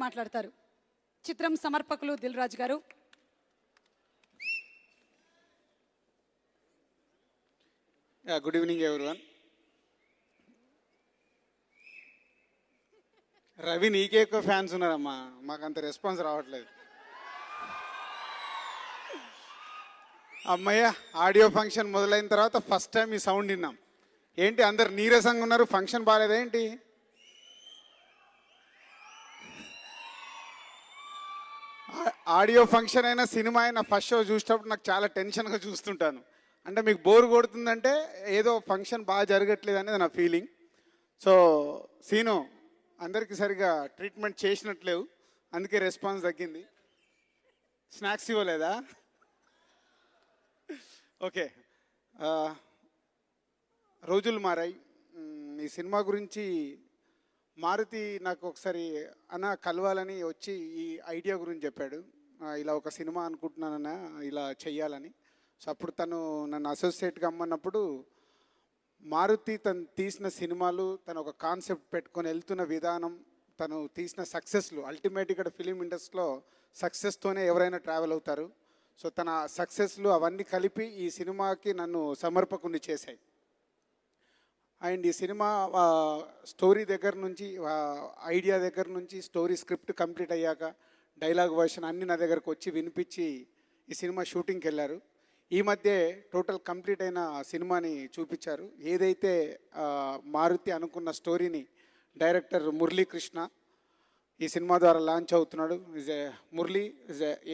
మాట్లాడతారు. చిత్రం సమర్పకులు దిల్ రాజు గారు. Good evening everyone. రవి నీకే ఎక్కువ ఫ్యాన్స్ ఉన్నారమ్మా, మాకు అంత రెస్పాన్స్ రావట్లేదు. అమ్మయ్య, ఆడియో ఫంక్షన్ మొదలైన తర్వాత ఫస్ట్ టైం ఈ సౌండ్ విన్నాం. ఏంటి అందరు నీరసంగా ఉన్నారు, ఫంక్షన్ బాగాలేదా ఏంటి? ఆడియో ఫంక్షన్ అయినా సినిమా అయినా ఫస్ట్ షో చూసేటప్పుడు నాకు చాలా టెన్షన్గా చూస్తుంటాను. అంటే మీకు బోర్ కొడుతుందంటే ఏదో ఫంక్షన్ బాగా జరగట్లేదు అనేది నా ఫీలింగ్. సో సీను, అందరికీ సరిగా ట్రీట్మెంట్ చేసినట్లేవు, అందుకే రెస్పాన్స్ తగ్గింది. స్నాక్స్ ఇవ్వలేదా? ఓకే, రోజులు మారాయి. ఈ సినిమా గురించి మారుతి నాకు ఒకసారి అన్న కలవాలని వచ్చి ఈ ఐడియా గురించి చెప్పాడు. ఇలా ఒక సినిమా అనుకుంటున్నానన్న, ఇలా చెయ్యాలని. సో అప్పుడు తను నన్ను అసోసియేట్గా అమ్మన్నప్పుడు మారుతి తను తీసిన సినిమాలు, తను ఒక కాన్సెప్ట్ పెట్టుకొని వెళ్తున్న విధానం, తను తీసిన సక్సెస్లు, అల్టిమేట్ ఇక్కడ ఫిలిం ఇండస్ట్రీలో సక్సెస్తోనే ఎవరైనా ట్రావెల్ అవుతారు. సో తన సక్సెస్లు అవన్నీ కలిపి ఈ సినిమాకి నన్ను సమర్పకుని చేశాయి. అండ్ ఈ సినిమా స్టోరీ దగ్గర నుంచి, ఐడియా దగ్గర నుంచి, స్టోరీ స్క్రిప్ట్ కంప్లీట్ అయ్యాక డైలాగ్ వర్షన్ అన్నీ నా దగ్గరకు వచ్చి వినిపించి ఈ సినిమా షూటింగ్కి వెళ్ళారు. ఈ మధ్య టోటల్ కంప్లీట్ అయిన సినిమాని చూపించారు. ఏదైతే మారుతి అనుకున్న స్టోరీని డైరెక్టర్ మురళీకృష్ణ ఈ సినిమా ద్వారా లాంచ్ అవుతున్నాడు. మురళి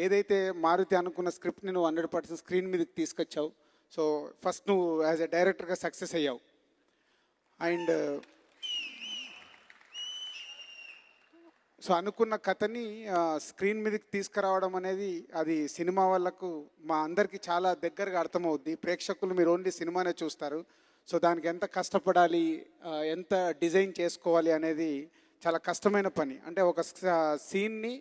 ఏదైతే మారుతి అనుకున్న స్క్రిప్ట్ని నువ్వు 100% స్క్రీన్ మీదకి తీసుకొచ్చావు. సో ఫస్ట్ నువ్వు యాజ్ ఎ డైరెక్టర్గా సక్సెస్ అయ్యావు. అండ్ సో అనుకున్న కథని స్క్రీన్ మీదకి తీసుకురావడం అనేది అది సినిమా వాళ్ళకు, మా అందరికీ చాలా దగ్గరగా అర్థమవుద్ది. ప్రేక్షకులు మీరు ఓన్లీ సినిమానే చూస్తారు. సో దానికి ఎంత కష్టపడాలి, ఎంత డిజైన్ చేసుకోవాలి అనేది చాలా కష్టమైన పని. అంటే ఒక సీన్ని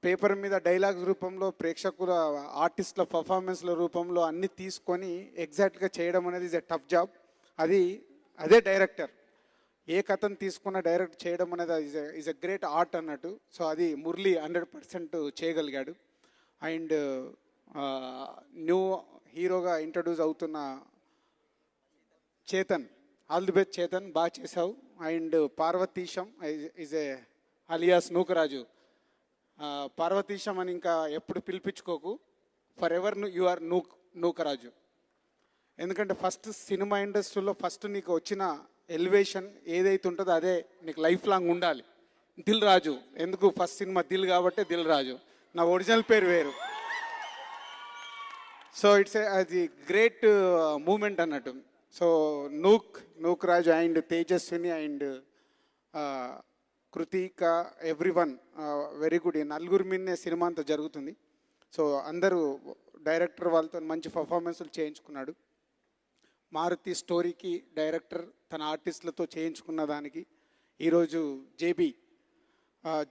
పేపర్ మీద డైలాగ్స్ రూపంలో, ప్రేక్షకుల ఆర్టిస్టుల పర్ఫార్మెన్స్ల రూపంలో అన్నీ తీసుకొని ఎగ్జాక్ట్గా చేయడం అనేది ఇస్ ఎ టఫ్ జాబ్. అదే డైరెక్టర్ ఏ కథను తీసుకున్న డైరెక్ట్ చేయడం అనేది ఈజ్ ఎ గ్రేట్ ఆర్ట్ అన్నట్టు. సో అది మురళి 100% చేయగలిగాడు. అండ్ న్యూ హీరోగా ఇంట్రడ్యూస్ అవుతున్న Chetan, all the best Chetan, బాగా చేసావు. And Parvateesam is a alias Nookaraju. Parvateesam అని ఇంకా ఎప్పుడు పిలిపించుకోకు, forever you are Nookaraju. ఎందుకంటే ఫస్ట్ సినిమా ఇండస్ట్రీలో ఫస్ట్ నీకు వచ్చిన ఎలివేషన్ ఏదైతే ఉంటుందో అదే నీకు లైఫ్ లాంగ్ ఉండాలి. దిల్ రాజు ఎందుకు, ఫస్ట్ సినిమా దిల్ కాబట్టి దిల్ రాజు, నా ఒరిజినల్ పేరు వేరు. సో అది గ్రేట్ మూమెంట్ అన్నట్టు. So nook Raju and Tejaswini and Krittika, everyone very good. ఈ నలుగురి మీదనే సినిమా అంతా జరుగుతుంది. సో అందరూ డైరెక్టర్ వాళ్ళతో మంచి పర్ఫార్మెన్స్లు చేయించుకున్నాడు. మారుతి స్టోరీకి డైరెక్టర్ తన ఆర్టిస్టులతో చేయించుకున్న దానికి ఈరోజు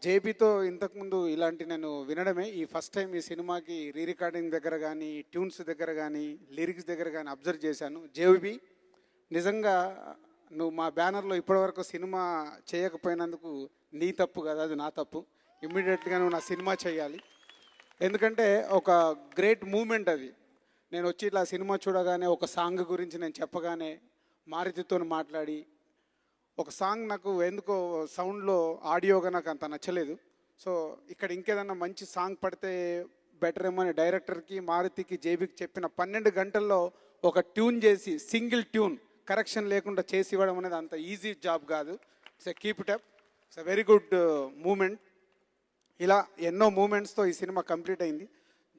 జేబీతో ఇంతకుముందు ఇలాంటి నేను వినడమే ఈ ఫస్ట్ టైం. ఈ సినిమాకి రీ రికార్డింగ్ దగ్గర కానీ, ట్యూన్స్ దగ్గర కానీ, లిరిక్స్ దగ్గర కానీ అబ్జర్వ్ చేశాను. జేబీ నిజంగా నువ్వు మా బ్యానర్లో ఇప్పటివరకు సినిమా చేయకపోయినందుకు నీ తప్పు కదా, అది నా తప్పు. ఇమ్మీడియట్గా నువ్వు నా సినిమా చేయాలి. ఎందుకంటే ఒక గ్రేట్ మూమెంట్ అది. నేను వచ్చి ఇట్లా సినిమా చూడగానే ఒక సాంగ్ గురించి నేను చెప్పగానే మారుతితో మాట్లాడి ఒక సాంగ్ నాకు ఎందుకో సౌండ్లో ఆడియోగా నాకు అంత నచ్చలేదు. సో ఇక్కడ ఇంకేదన్నా మంచి సాంగ్ పడితే బెటర్ ఏమో అని డైరెక్టర్కి, మారుతికి, జేబీకి చెప్పిన 12 గంటల్లో ఒక ట్యూన్ చేసి, సింగిల్ ట్యూన్ కరెక్షన్ లేకుండా చేసి ఇవ్వడం అనేది అంత ఈజీ జాబ్ కాదు. It's keep it up, it's very good moment. ఇలా ఎన్నో మూమెంట్స్తో ఈ సినిమా కంప్లీట్ అయింది.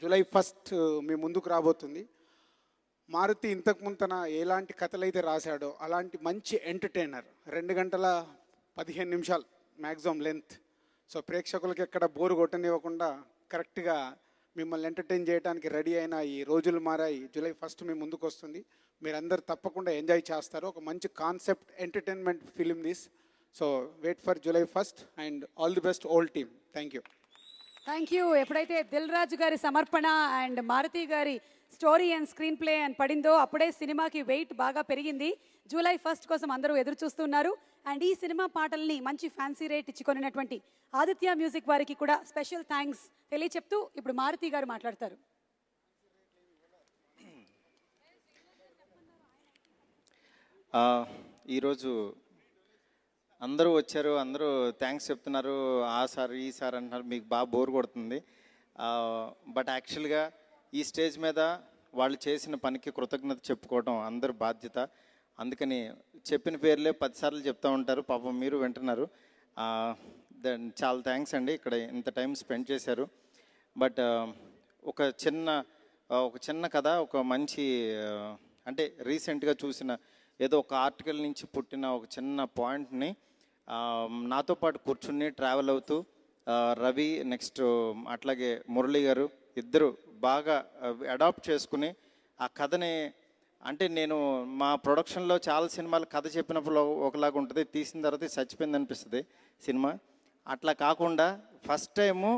జూలై 1 మీ ముందుకు రాబోతుంది. మారుతి ఇంతకుముందు తన ఎలాంటి కథలైతే రాశాడో అలాంటి మంచి ఎంటర్టైనర్. 2 గంటల 15 నిమిషాలు మ్యాక్సిమం లెంత్. సో ప్రేక్షకులకి ఎక్కడ బోరు కొట్టనివ్వకుండా కరెక్ట్గా మిమ్మల్ని ఎంటర్టైన్ చేయడానికి రెడీ అయిన ఈ రోజులు మారాయి జూలై 1 మీ ముందుకు వస్తుంది. మీరందరూ తప్పకుండా ఎంజాయ్ చేస్తారు. ఒక మంచి concept entertainment film this. So wait for July 1 and all the best all team. Thank you. ఎప్పుడైతే దిల్ రాజు గారి సమర్పణ అండ్ మారుతి గారి story and screenplay and పడిందో అప్పుడే సినిమాకి వెయిట్ బాగా పెరిగింది. జూలై 1 కోసం అందరూ ఎదురు చూస్తున్నారు. అండ్ ఈ సినిమా పాటల్ని మంచి ఫ్యాన్సీ రేట్ ఇచ్చి కొనినటువంటి ఆదిత్య మ్యూజిక్ వారికి కూడా స్పెషల్ థ్యాంక్స్ తెలియచెప్తూ ఇప్పుడు మారుతి గారు మాట్లాడతారు. ఈరోజు అందరూ వచ్చారు, అందరూ థ్యాంక్స్ చెప్తున్నారు, ఆ సార్ ఈ సార్ అంటున్నారు, మీకు బాగా బోర్ కొడుతుంది. బట్ యాక్చువల్గా ఈ స్టేజ్ మీద వాళ్ళు చేసిన పనికి కృతజ్ఞత చెప్పుకోవడం అందరి బాధ్యత. అందుకని చెప్పిన పేర్లే 10 సార్లు చెప్తూ ఉంటారు, పాపం మీరు వింటున్నారు. చాలా థ్యాంక్స్ అండి, ఇక్కడ ఇంత టైం స్పెండ్ చేశారు. బట్ ఒక చిన్న కథ, ఒక మంచి అంటే రీసెంట్గా చూసిన ఏదో ఒక ఆర్టికల్ నుంచి పుట్టిన ఒక చిన్న పాయింట్ని నాతో పాటు కూర్చుని ట్రావెల్ అవుతూ రవి నెక్స్ట్ అట్లాగే మురళి గారు ఇద్దరు బాగా అడాప్ట్ చేసుకుని ఆ కథని, అంటే నేను మా ప్రొడక్షన్లో చాలా సినిమాలు కథ చెప్పినప్పుడు ఒకలాగా ఉంటుంది, తీసిన తర్వాత చచ్చిపోయింది అనిపిస్తుంది సినిమా. అట్లా కాకుండా ఫస్ట్ టైము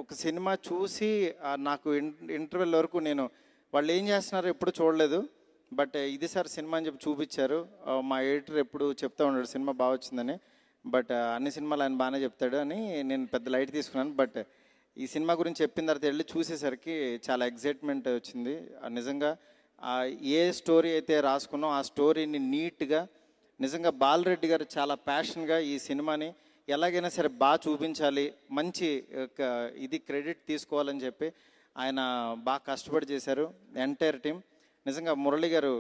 ఒక సినిమా చూసి నాకు ఇంటర్వెల్ వరకు నేను వాళ్ళు ఏం చేస్తున్నారో ఎప్పుడు చూడలేదు. బట్ ఇది సార్ సినిమా అని చెప్పి చూపించారు. మా ఎడిటర్ ఎప్పుడు చెప్తా ఉన్నాడు సినిమా బాగా వచ్చిందని. బట్ అన్ని సినిమాలు ఆయన బాగానే చెప్తాడు అని నేను పెద్ద లైట్ తీసుకున్నాను. బట్ ఈ సినిమా గురించి చెప్పిన తర్వాత వెళ్ళి చూసేసరికి చాలా ఎగ్జైట్మెంట్ వచ్చింది. నిజంగా ఏ స్టోరీ అయితే రాసుకున్నాం ఆ స్టోరీని నీట్గా నిజంగా బాలరెడ్డి గారు చాలా ప్యాషన్గా ఈ సినిమాని ఎలాగైనా సరే బాగా చూపించాలి, మంచి ఇది క్రెడిట్ తీసుకోవాలని చెప్పి ఆయన బాగా కష్టపడి చేశారు ఎంటైర్ టీం. నిజంగా మురళి గారు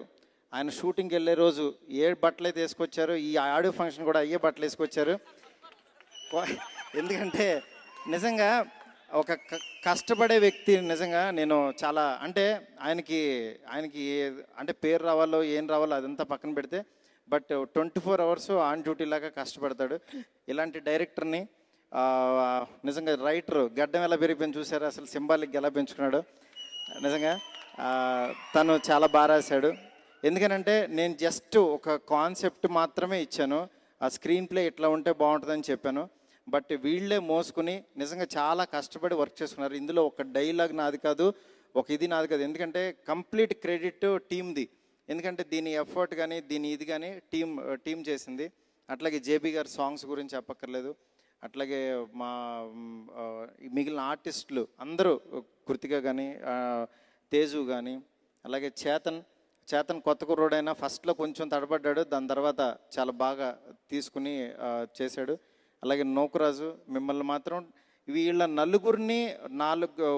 ఆయన షూటింగ్కి వెళ్ళే రోజు ఏ బట్టలు అయితే వేసుకొచ్చారో ఈ ఆడియో ఫంక్షన్ కూడా అయ్యే బట్టలు వేసుకొచ్చారు. ఎందుకంటే నిజంగా ఒక కష్టపడే వ్యక్తి, నిజంగా నేను చాలా అంటే ఆయనకి అంటే పేరు రావాలో ఏం రావాలో అదంతా పక్కన పెడితే బట్ 24 అవర్స్ ఆన్ డ్యూటీ లాగా కష్టపడతాడు. ఇలాంటి డైరెక్టర్ని నిజంగా రైటర్ గడ్డం ఎలా పెరిగిపోయింది చూసారు, అసలు సింబాలిక్ ఎలా పెంచుకున్నాడు. నిజంగా తను చాలా బాగా రాశాడు. ఎందుకనంటే నేను జస్ట్ ఒక కాన్సెప్ట్ మాత్రమే ఇచ్చాను, ఆ స్క్రీన్ ప్లే ఇట్లా ఉంటే బాగుంటుందని చెప్పాను. బట్ వీళ్ళే మోసుకుని నిజంగా చాలా కష్టపడి వర్క్ చేసుకున్నారు. ఇందులో ఒక డైలాగ్ నాది కాదు, ఒక ఇది నాది కాదు. ఎందుకంటే కంప్లీట్ క్రెడిట్ టీమ్ది. ఎందుకంటే దీని ఎఫర్ట్ కానీ దీని ఇది కానీ టీం చేసింది. అట్లాగే జేబీ గారి సాంగ్స్ గురించి చెప్పక్కర్లేదు. అట్లాగే మా మిగిలిన ఆర్టిస్టులు అందరూ, కృతిక కానీ తేజు కానీ అలాగే చేతన్ కొత్త కుర్రోడైనా ఫస్ట్లో కొంచెం తడబడ్డాడు, దాని తర్వాత చాలా బాగా తీసుకుని చేశాడు. అలాగే నోకురాజు, మిమ్మల్ని మాత్రం వీళ్ళ నలుగురిని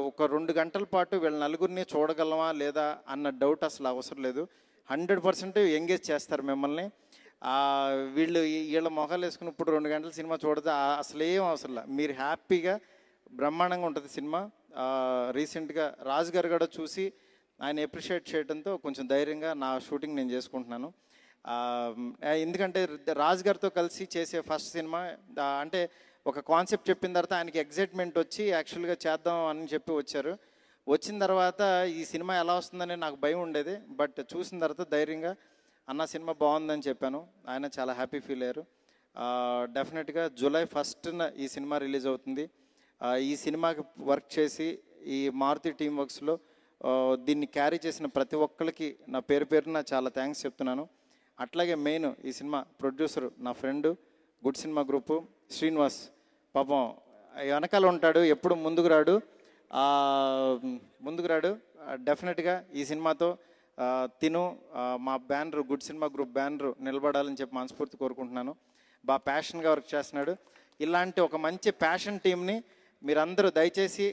ఒక 2 గంటల పాటు వీళ్ళ నలుగురిని చూడగలమా లేదా అన్న డౌట్ అసలు అవసరం లేదు. 100% ఎంగేజ్ చేస్తారు మిమ్మల్ని. వీళ్ళ మొహాలు వేసుకుని ఇప్పుడు 2 గంటల సినిమా చూడదు అసలు ఏం అవసరం లేదు, మీరు హ్యాపీగా బ్రహ్మాండంగా ఉంటుంది సినిమా. రీసెంట్గా రాజు గారు కూడా చూసి ఆయన అప్రిషియేట్ చేయడంతో కొంచెం ధైర్యంగా నా షూటింగ్ నేను చేసుకుంటున్నాను. ఎందుకంటే రాజు గారితో కలిసి చేసే ఫస్ట్ సినిమా, అంటే ఒక కాన్సెప్ట్ చెప్పిన తర్వాత ఆయనకి ఎగ్జైట్మెంట్ వచ్చి యాక్చువల్గా చేద్దాం అని చెప్పి వచ్చారు. వచ్చిన తర్వాత ఈ సినిమా ఎలా వస్తుందని నాకు భయం ఉండేది. బట్ చూసిన తర్వాత ధైర్యంగా అన్న సినిమా బాగుందని చెప్పాను. ఆయన చాలా హ్యాపీ ఫీల్ అయ్యారు. డెఫినెట్గా జూలై 1న ఈ సినిమా రిలీజ్ అవుతుంది. ఈ సినిమాకి వర్క్ చేసి ఈ మారుతి టీమ్ వర్క్స్లో దీన్ని క్యారీ చేసిన ప్రతి ఒక్కరికి నా పేరున చాలా థ్యాంక్స్ చెప్తున్నాను. అట్లాగే మెయిన్ ఈ సినిమా ప్రొడ్యూసర్ నా friend good cinema group Srinivas, పాపం వెనకాల ఉంటాడు, ఎప్పుడు ముందుకు రాడు. డెఫినెట్గా ఈ సినిమాతో మా banner good cinema group banner నిలబడాలని చెప్పి మనస్ఫూర్తి కోరుకుంటున్నాను. బాగా ప్యాషన్గా వర్క్ చేస్తున్నాడు. ఇలాంటి ఒక మంచి ప్యాషన్ టీంని మీరందరూ దయచేసి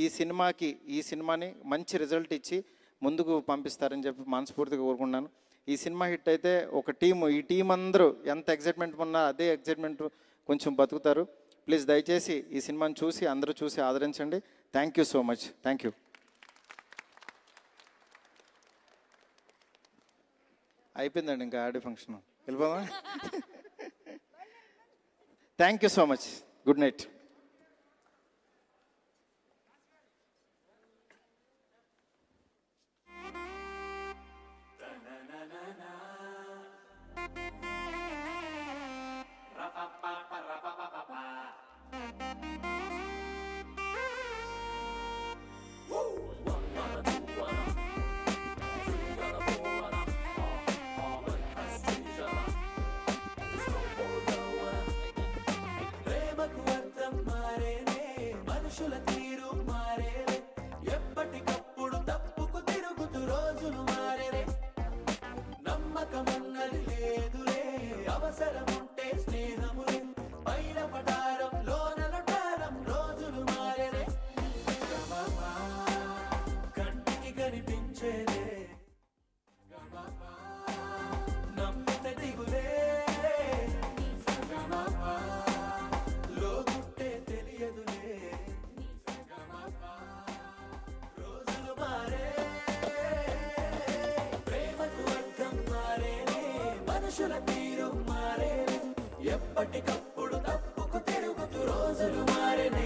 ఈ సినిమాని మంచి రిజల్ట్ ఇచ్చి ముందుకు పంపిస్తారని చెప్పి మనస్ఫూర్తిగా కోరుకుంటున్నాను. ఈ సినిమా హిట్ అయితే ఈ టీం అందరూ ఎంత ఎగ్జైట్మెంట్ ఉన్నా అదే ఎగ్జైట్మెంట్ కొంచెం బతుకుతారు. ప్లీజ్ దయచేసి ఈ సినిమాని అందరూ చూసి ఆదరించండి. Thank you so much. Thank you. అయిపోయిందండి ఇంకా ఆడియో ఫంక్షన్, వెళ్ళిపోమా. Thank you so much. Good night. Woo! మనుషుల తీరు మారే ఎప్పటికప్పుడు తప్పుకు తిరుగుతూ రోజులు మారేనే